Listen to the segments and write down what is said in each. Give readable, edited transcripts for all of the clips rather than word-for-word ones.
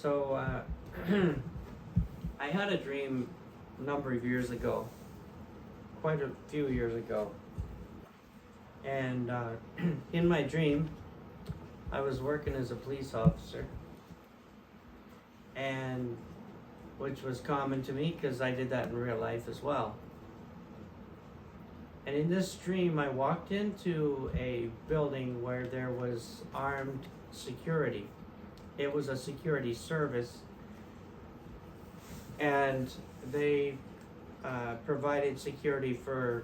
So, I had a dream a number of years ago, quite a few years ago. And in my dream, I was working as a police officer, and which was common to me because I did that in real life as well. And in this dream, I walked into a building where there was armed security. It was a security service, and they provided security for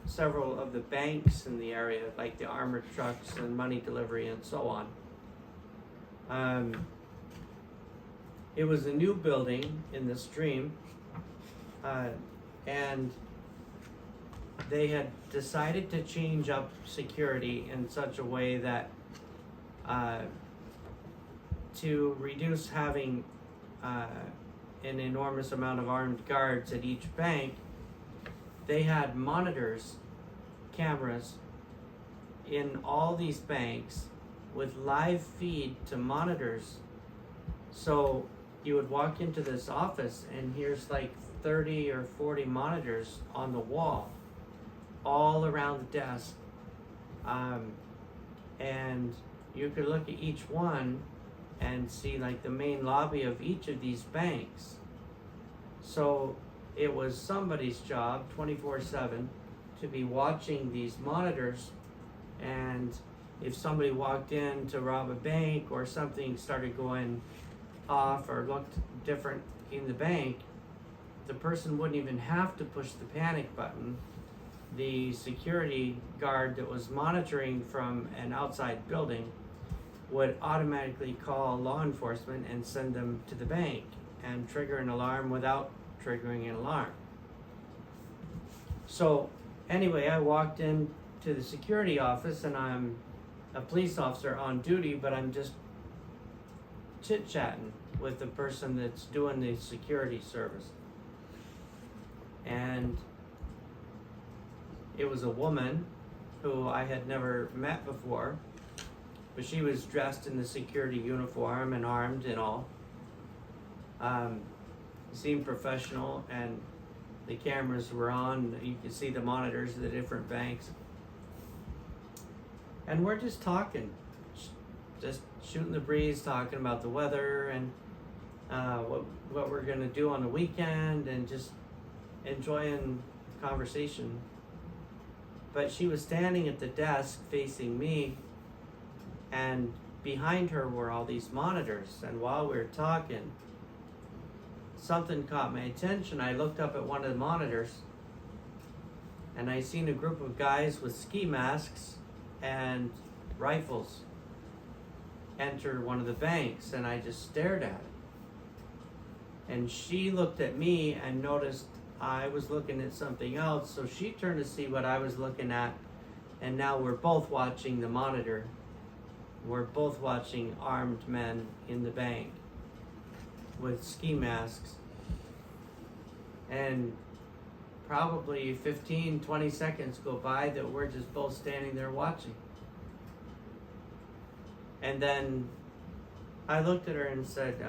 several of the banks in the area, like the armored trucks and money delivery and so on. It was a new building in this dream, and they had decided to change up security in such a way that to reduce having an enormous amount of armed guards at each bank, they had monitors, cameras in all these banks with live feed to monitors. So you would walk into this office and here's like 30 or 40 monitors on the wall all around the desk, and you could look at each one and see like the main lobby of each of these banks. So it was somebody's job 24/7 to be watching these monitors, and if somebody walked in to rob a bank or something started going off or looked different in the bank, the person wouldn't even have to push the panic button. The security guard that was monitoring from an outside building would automatically call law enforcement and send them to the bank and trigger an alarm without triggering an alarm. So anyway, I walked in to the security office, and I'm a police officer on duty, but I'm just chit-chatting with the person that's doing the security service. And it was a woman who I had never met before, but she was dressed in the security uniform and armed and all. Seemed professional, and the cameras were on. You could see the monitors of the different banks. And we're just talking, just shooting the breeze, talking about the weather and what we're gonna do on the weekend, and just enjoying conversation. But she was standing at the desk facing me, and behind her were all these monitors. And while we were talking, something caught my attention. I looked up at one of the monitors, and I seen a group of guys with ski masks and rifles enter one of the banks, and I just stared at it. And she looked at me and noticed I was looking at something else, so she turned to see what I was looking at, and now we're both watching the monitor. We're both watching armed men in the bank with ski masks. And probably 15, 20 seconds go by that we're just both standing there watching. And then I looked at her and said,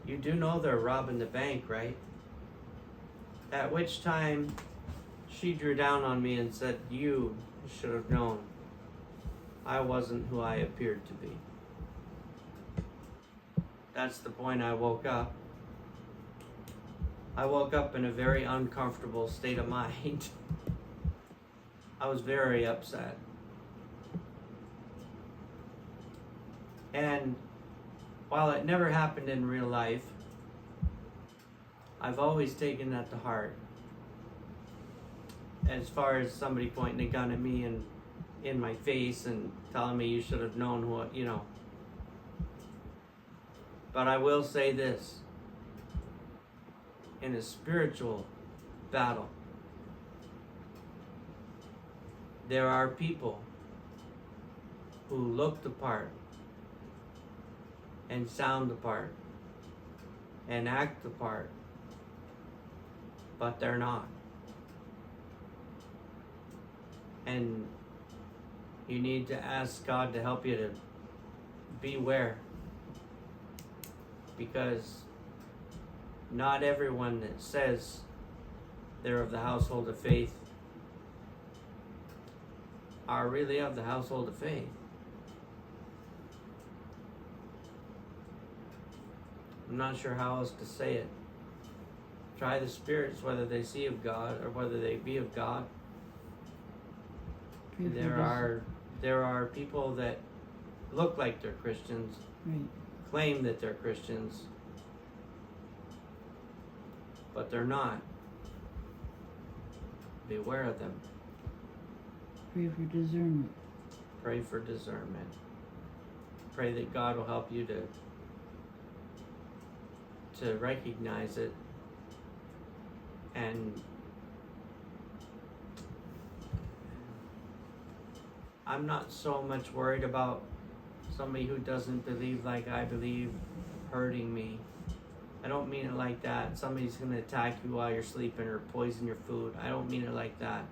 you do know they're robbing the bank, right? At which time she drew down on me and said, you should have known I wasn't who I appeared to be. That's the point I woke up. I woke up in a very uncomfortable state of mind. I was very upset. And while it never happened in real life, I've always taken that to heart. As far as somebody pointing a gun at me and in my face and telling me you should have known what, you know. But I will say this. In a spiritual battle, there are people who look the part and sound the part and act the part, but they're not. And you need to ask God to help you to beware because not everyone that says they're of the household of faith are really of the household of faith. I'm not sure how else to say it. Try the spirits, whether they see of God or whether they be of God. There are people that look like they're Christians, right, claim that they're Christians, but they're not. Beware of them. Pray for discernment. Pray for discernment. Pray that God will help you to recognize it and I'm not so much worried about somebody who doesn't believe like I believe hurting me. I don't mean it like that. Somebody's going to attack you while you're sleeping or poison your food. I don't mean it like that.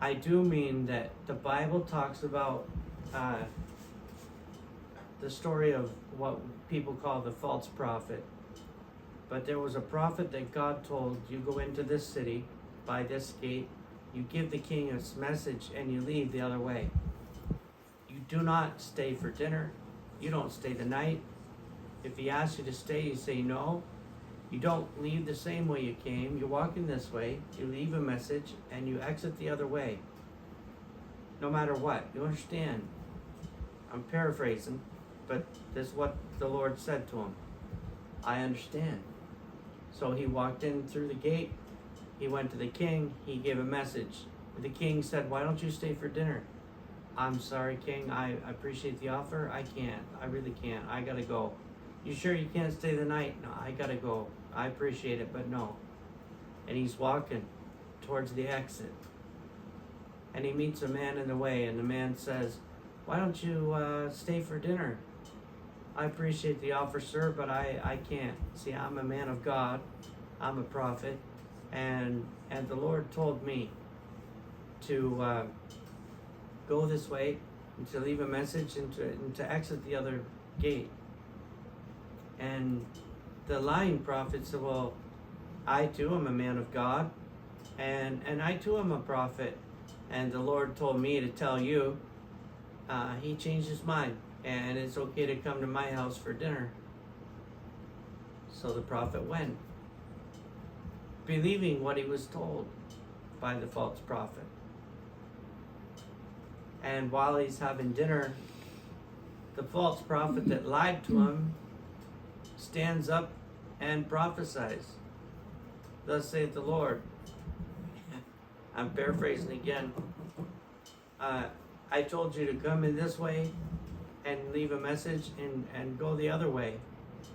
I do mean that the Bible talks about the story of what people call the false prophet. But there was a prophet that God told, you go into this city by this gate, you give the king a message, and you leave the other way. You do not stay for dinner. You don't stay the night. If he asks you to stay, you say no. You don't leave the same way you came. You walk in this way, you leave a message, and you exit the other way. No matter what. You understand? I'm paraphrasing, but this is what the Lord said to him. I understand. So he walked in through the gate. He went to the king. He gave a message. The king said, why don't you stay for dinner? I'm sorry, king. I appreciate the offer. I can't. I really can't. I gotta go. You sure you can't stay the night? No, I gotta go. I appreciate it, but no. And he's walking towards the exit. And he meets a man in the way, and the man says, why don't you stay for dinner? I appreciate the offer, sir, but I can't. See, I'm a man of God. I'm a prophet. And the Lord told me to go this way and to leave a message and to exit the other gate. And the lying prophet said, well, I too am a man of God, and I too am a prophet. And the Lord told me to tell you, he changed his mind, and it's okay to come to my house for dinner. So the prophet went, believing what he was told by the false prophet. And while he's having dinner, the false prophet that lied to him stands up and prophesies. Thus saith the Lord. I'm paraphrasing again. I told you to come in this way and leave a message and go the other way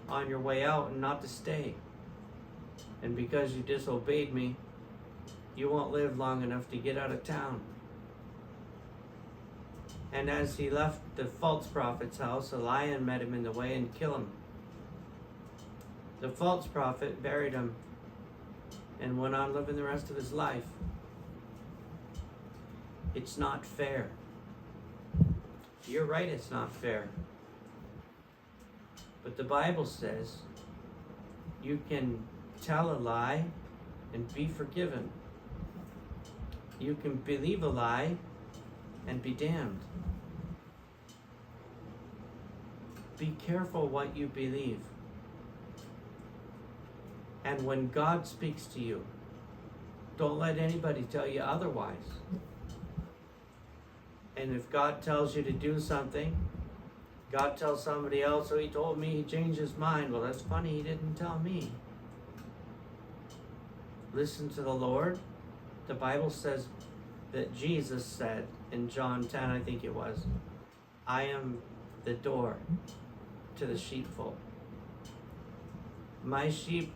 on your way out and not to stay. And because you disobeyed me, you won't live long enough to get out of town. And as he left the false prophet's house, a lion met him in the way and killed him. The false prophet buried him and went on living the rest of his life. It's not fair. You're right, it's not fair. But the Bible says you can tell a lie and be forgiven. You can believe a lie and be damned. Be careful what you believe. And when God speaks to you, don't let anybody tell you otherwise. And if God tells you to do something, God tells somebody else, oh, he told me, he changed his mind. Well, that's funny, he didn't tell me. Listen to the Lord. The Bible says that Jesus said in John 10, I think it was, I am the door to the sheepfold. My sheep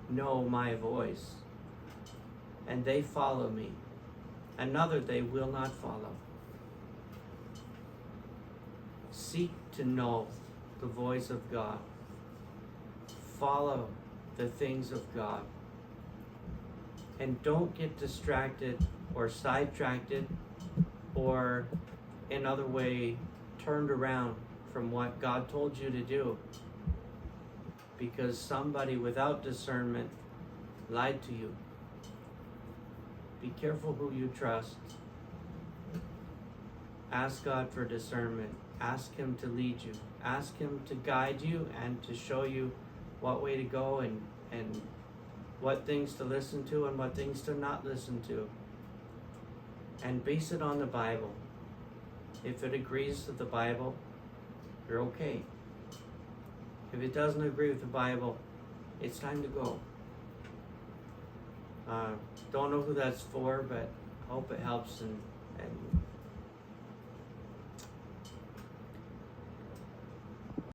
know my voice, and they follow me. Another they will not follow. Seek to know the voice of God. Follow the things of God. And don't get distracted or sidetracked or in other way turned around from what God told you to do, because somebody without discernment lied to you. Be careful who you trust. Ask God for discernment. Ask Him to lead you. Ask Him to guide you and to show you what way to go and what things to listen to and what things to not listen to. And base it on the Bible. If it agrees with the Bible, you're okay. If it doesn't agree with the Bible, it's time to go. Don't know who that's for, but hope it helps and